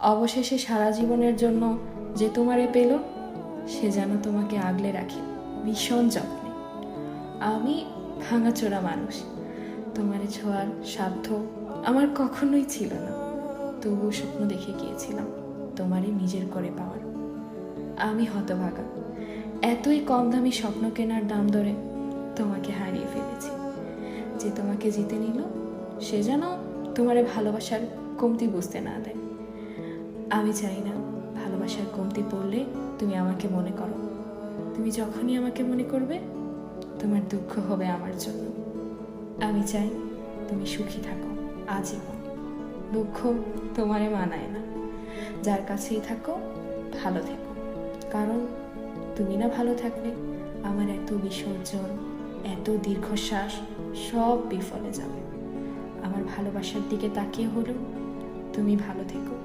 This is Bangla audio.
অবশেষে সারা জীবনের জন্য যে তোমারে পেল, সে যেন তোমাকে আগলে রাখে ভীষণ যত্নে। আমি ভাঙাচোরা মানুষ, তোমারে ছোঁয়ার সাধ্য আমার কখনোই ছিল না, তবুও স্বপ্ন দেখে গিয়েছিলাম তোমারে নিজের করে পাওয়ার। আমি হতভাগা, এতই কম দামি স্বপ্ন কেনার দাম ধরে তোমাকে হারিয়ে ফেলেছি। যে তোমাকে জিতে নিল, সে যেন তোমারে ভালোবাসার কমতি বুঝতে না দেয়। আমি চাই না ভালোবাসার কমতি পড়লে তুমি আমাকে মনে করো। তুমি যখনই আমাকে মনে করবে, তোমার দুঃখ হবে আমার জন্য। আমি চাই তুমি সুখী থাকো আজীবন। দুঃখ তোমারে মানায় না। যার কাছেই থাকো ভালো থেকো, কারণ তুমি না ভালো থাকলে আমার এত বিসর্জন, এত দীর্ঘশ্বাস সব বিফলে যাবে। আমার ভালোবাসার দিকে তাকিয়ে হলেও তুমি ভালো থেকো।